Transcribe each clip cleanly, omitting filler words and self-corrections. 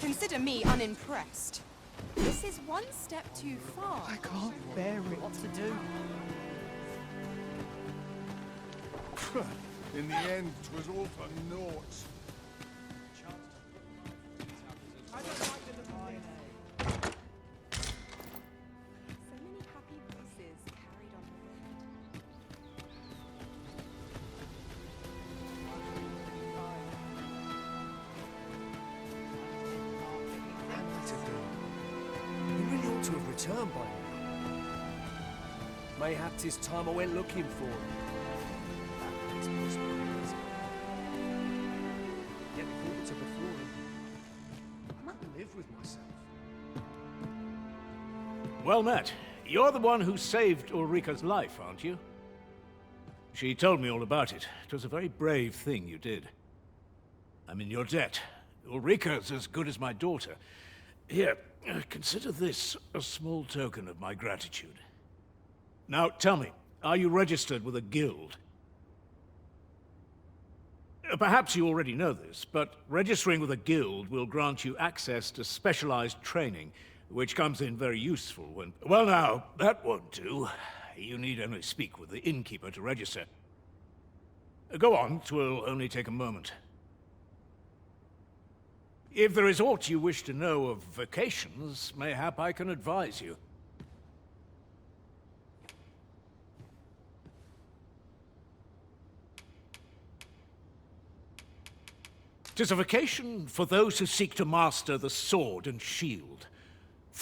Consider me unimpressed. This is one step too far. I can't bear it. What to do? In the end, 'twas all for naught. So many happy voices carried on the wind. He really ought to have returned by now. Mayhap 'tis time I went looking for him. That makes me surprised. Yet thought to before him. I might live with myself. Well met. You're the one who saved Ulrika's life, aren't you? She told me all about it. It was a very brave thing you did. I'm in your debt. Ulrika's as good as my daughter. Here, consider this a small token of my gratitude. Now, tell me, are you registered with a guild? Perhaps you already know this, but registering with a guild will grant you access to specialized training, which comes in very useful when... Well now, that won't do. You need only speak with the innkeeper to register. Go on, 'twill only take a moment. If there is aught you wish to know of vocations, mayhap I can advise you. 'Tis a vocation for those who seek to master the sword and shield.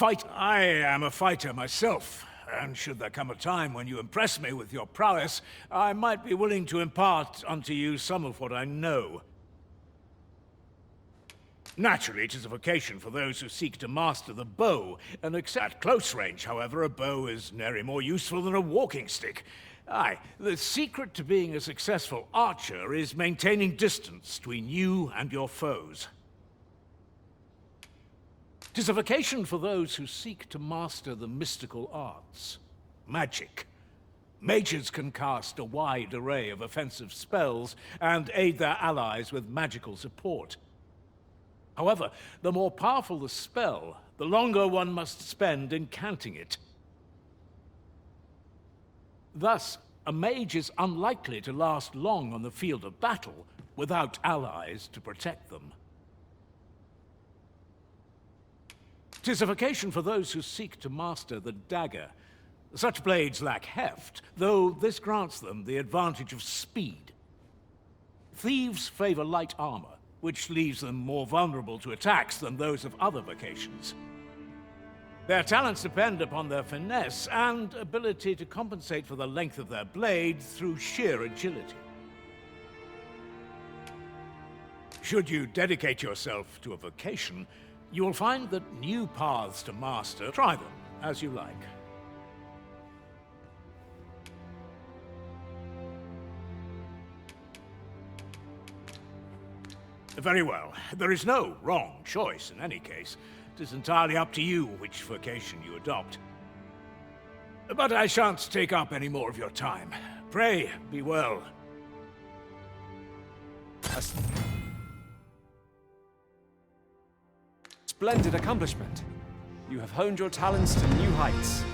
I am a fighter myself, and should there come a time when you impress me with your prowess, I might be willing to impart unto you some of what I know. Naturally, it is a vocation for those who seek to master the bow, and at close range, however, a bow is nary more useful than a walking stick. Aye, the secret to being a successful archer is maintaining distance between you and your foes. 'Tis a vocation for those who seek to master the mystical arts. Magic. Mages can cast a wide array of offensive spells and aid their allies with magical support. However, the more powerful the spell, the longer one must spend incanting it. Thus, a mage is unlikely to last long on the field of battle without allies to protect them. 'Tis a vocation for those who seek to master the dagger. Such blades lack heft, though this grants them the advantage of speed. Thieves favor light armor, which leaves them more vulnerable to attacks than those of other vocations. Their talents depend upon their finesse and ability to compensate for the length of their blade through sheer agility. Should you dedicate yourself to a vocation, you will find that new paths to master. Try them as you like. Very well. There is no wrong choice in any case. It is entirely up to you which vocation you adopt. But I shan't take up any more of your time. Pray, be well. A splendid accomplishment. You have honed your talents to new heights.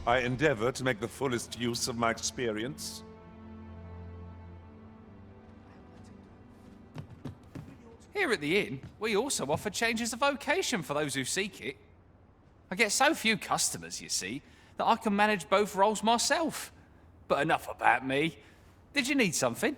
I endeavor to make the fullest use of my experience. Here at the inn, we also offer changes of vocation for those who seek it. I get so few customers, you see, that I can manage both roles myself. But enough about me. Did you need something?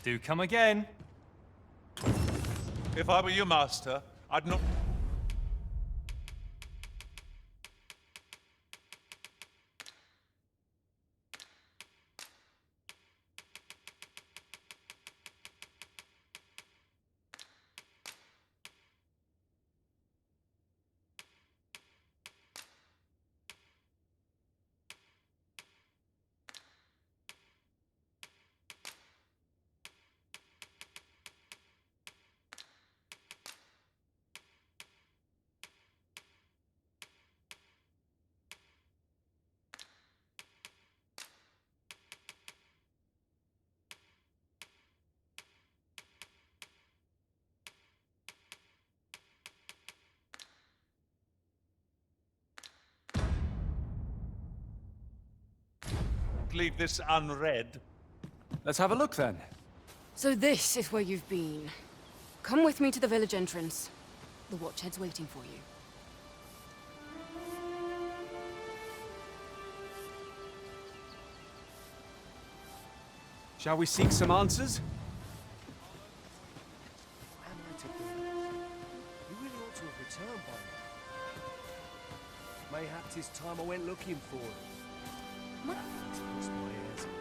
Do come again. If I were your master, I'd not... leave this unread. Let's have a look then. So this is where you've been. Come with me to the village entrance. The Watchhead's waiting for you. Shall we seek some answers? What am I to do? You really ought to have returned by now. Mayhap 'tis time I went looking for him. It's lost my ears on it.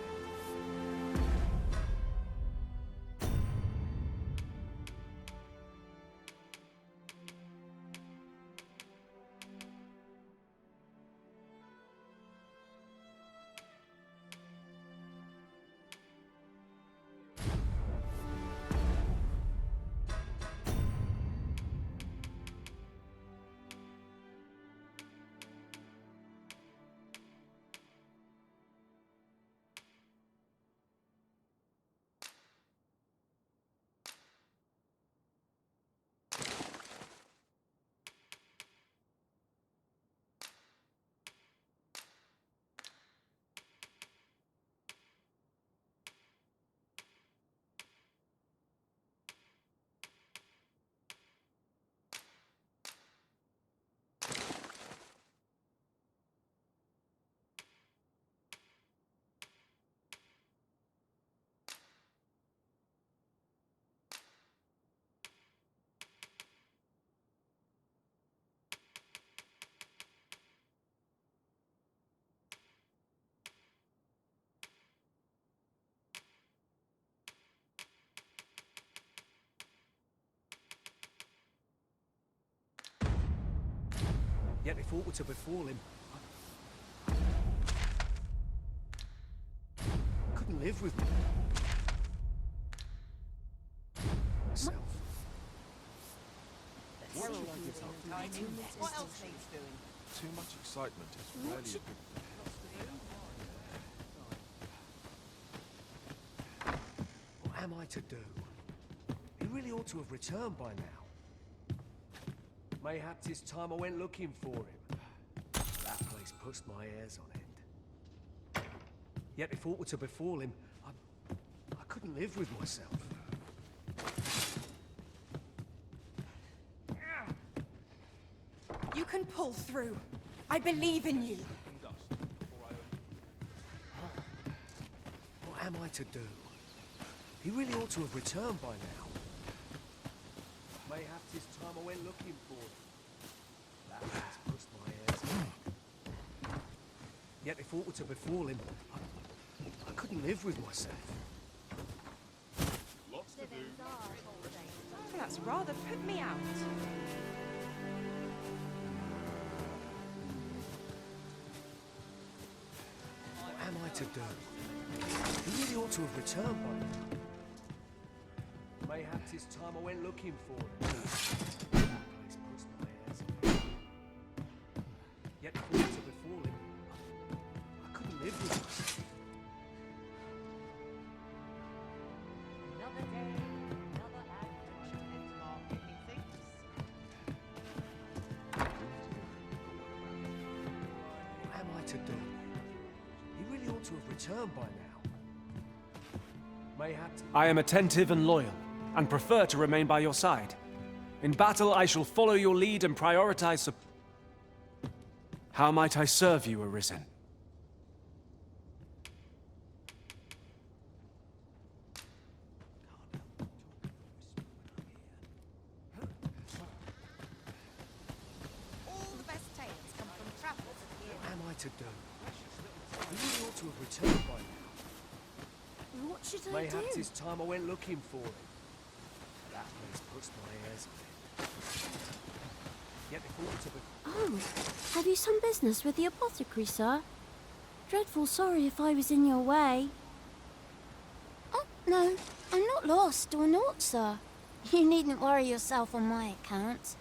Yet if aught were to befall him, I couldn't live with myself. Too much excitement is really a good... What am I to do? He really ought to have returned by now. Mayhap 'tis time I went looking for him. That place puts my hairs on end. Yet if aught were to befall him, I couldn't live with myself. You can pull through. I believe in you. What am I to do? He really ought to have returned by now. Mayhap 'tis time I went looking for him. That place puts my hairs on end. Yet if aught were to befall him, I couldn't live with myself. That's rather put me out. What am I to do? He really ought to have returned by now. Mayhap 'tis time I went looking for him. That place puts my hairs on end. Yet if aught were to befall him, I couldn't live with myself. Another day, another language, and market, methinks. What am I to do? He really ought to have returned by now. Mayhap... I am attentive and loyal, and prefer to remain by your side. In battle, I shall follow your lead and prioritize... How might I serve you, Arisen? to do. You really ought to have returned by now. What should I Mayhaps do? it's time I went looking for him. That place puts my hairs a bit. Yet the thought of it. Oh, have you some business with the apothecary, sir? Dreadful sorry if I was in your way. Oh, no, I'm not lost or naught, sir. You needn't worry yourself on my account.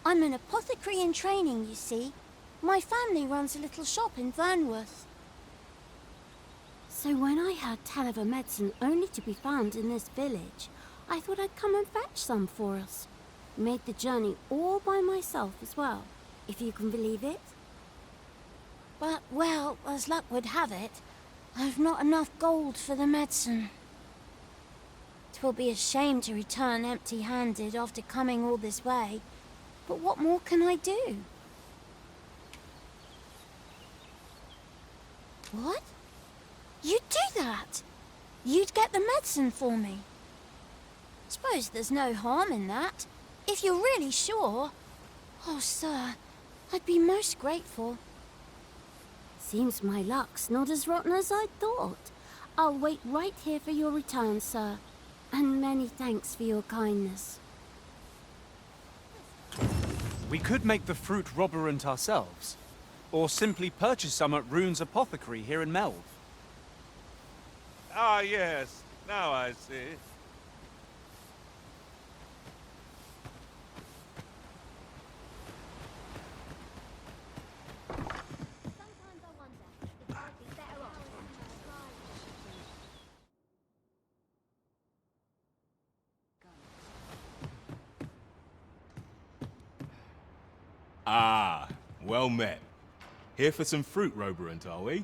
I'm an apothecary in training, you see. My family runs a little shop in Vernworth. So when I heard tell of a medicine only to be found in this village, I thought I'd come and fetch some for us. Made the journey all by myself as well, if you can believe it. But, well, as luck would have it, I've not enough gold for the medicine. 'Twill be a shame to return empty-handed after coming all this way, but what more can I do? What? You'd do that? You'd get the medicine for me? Suppose there's no harm in that, if you're really sure. Oh, sir, I'd be most grateful. Seems my luck's not as rotten as I thought. I'll wait right here for your return, sir. And many thanks for your kindness. We could make the fruit robberant ourselves, or simply purchase some at Rune's apothecary here in Melve. Ah, yes. Now I see. Sometimes I wonder if I'd be better off. Ah, well met. Here for some fruit, Roberant, are we?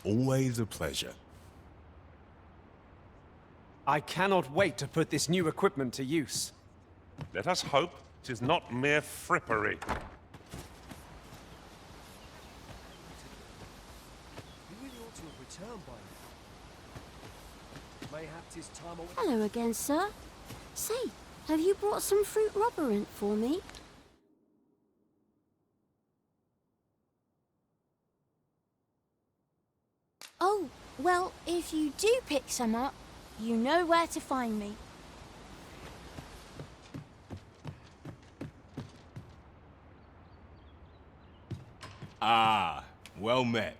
Always a pleasure. I cannot wait to put this new equipment to use. Let us hope 'tis not mere frippery. You really ought to have returned by now. Mayhap 'tis time I... Hello again, sir. Say, have you brought some fruit roborant for me? Oh, well, if you do pick some up, you know where to find me. Ah, well met.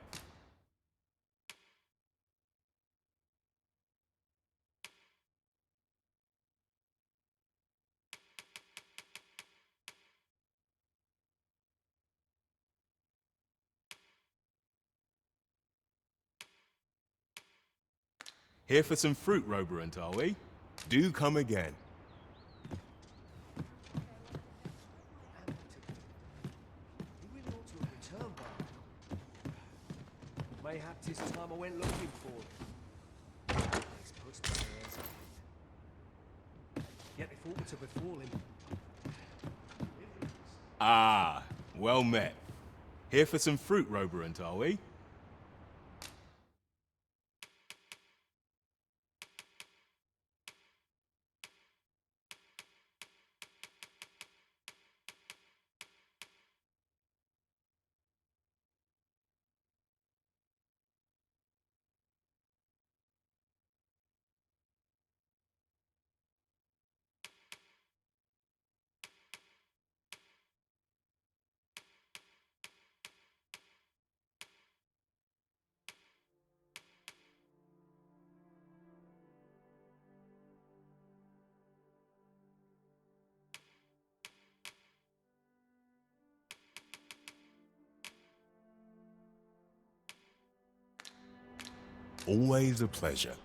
Here for some fruit roborant, are we? Do come again. You really ought to have returned by now. Mayhap 'tis time I went looking for it. This puts my ears out. Yet if aught to befall him... Ah, well met. Here for some fruit roborant, are we? Always a pleasure.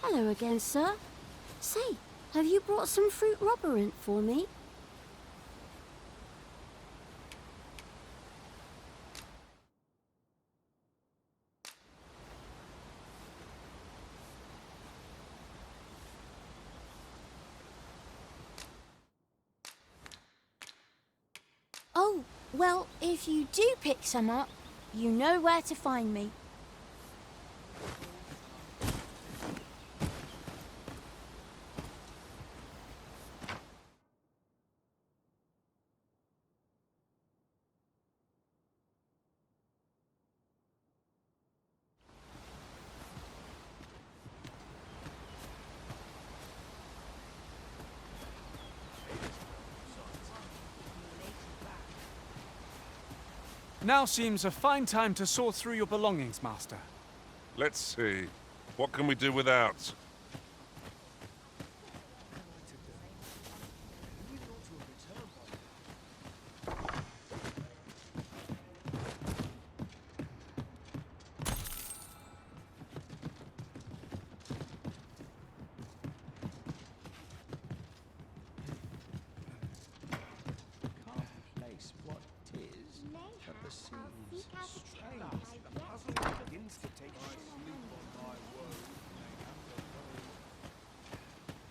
Hello again, sir. Say, have you brought some fruit roborant for me? Oh, well, if you do pick some up, you know where to find me. Now seems a fine time to sort through your belongings, Master. Let's see. What can we do without?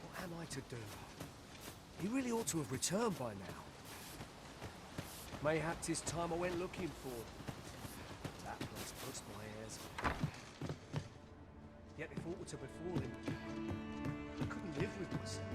What am I to do? He really ought to have returned by now. Mayhap 'tis time I went looking for it. That place puts my ears out. Yet if aught were to befall him, I couldn't live with myself.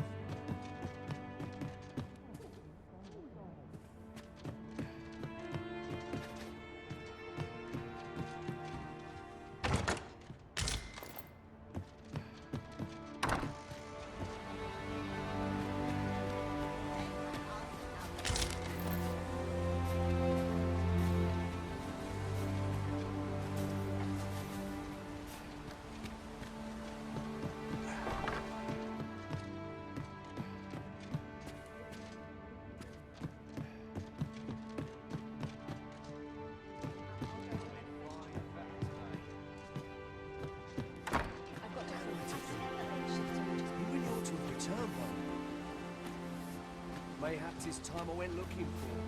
Perhaps it's time I went looking for.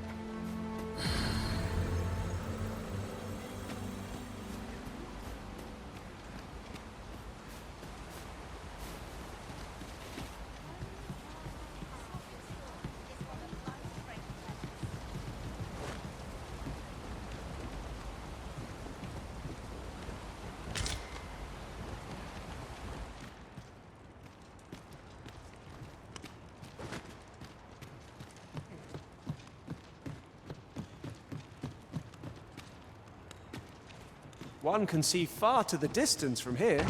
One can see far to the distance from here.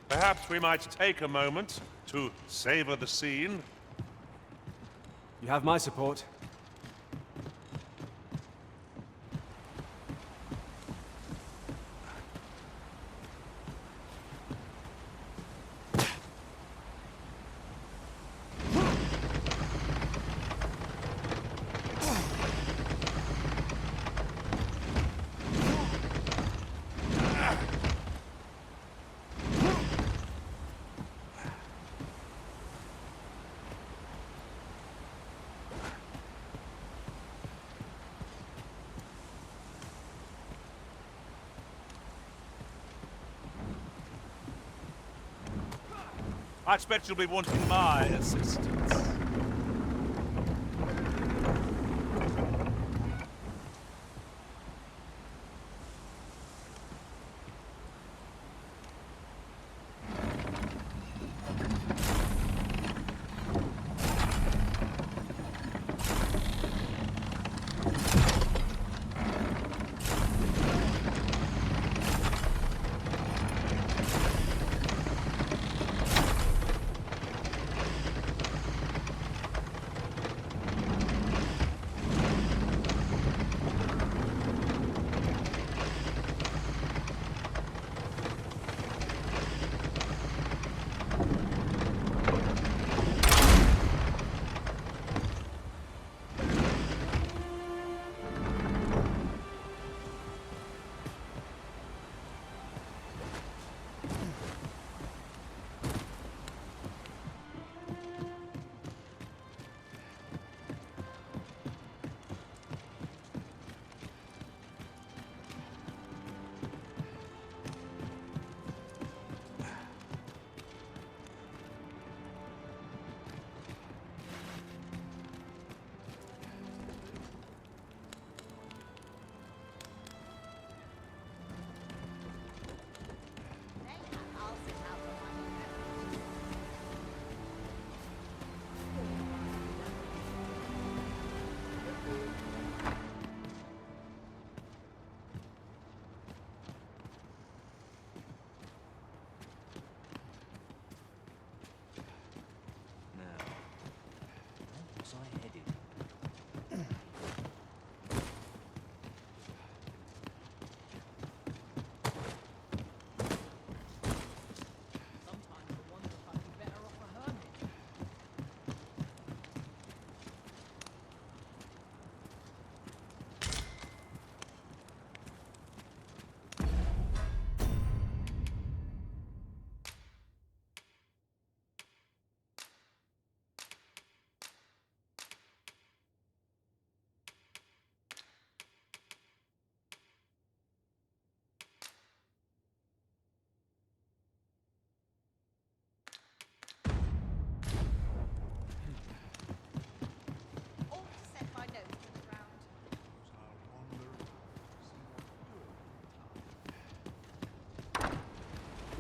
Perhaps we might take a moment to savor the scene. You have my support. I expect you'll be wanting my assistance.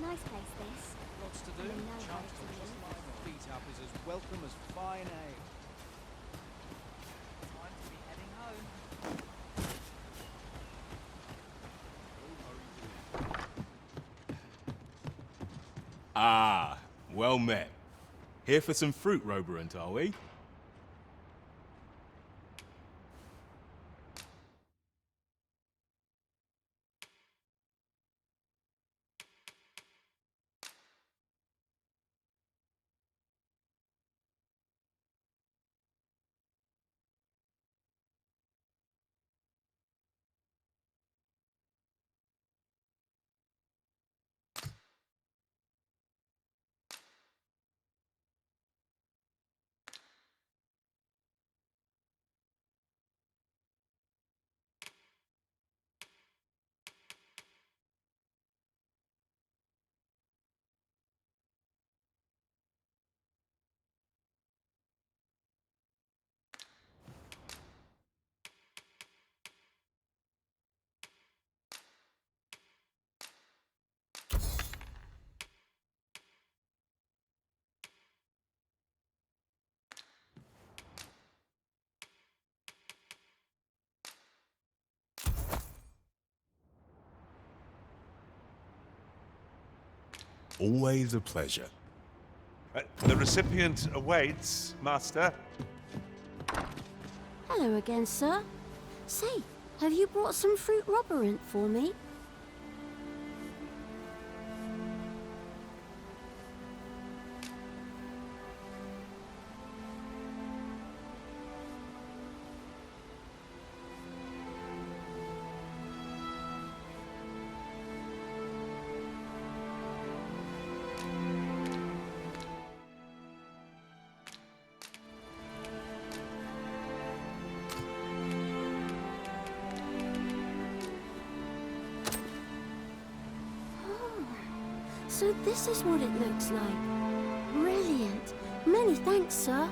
Nice place, this. Lots to do. I know Chance how to to just live. lie my feet up is as welcome as fine ale. Time to be heading home. Ah, well met. Here for some fruit, Roberant, are we? Always a pleasure. The recipient awaits, Master. Hello again, sir. Say, have you brought some fruit roborant for me? So this is what it looks like. Brilliant. Many thanks, sir.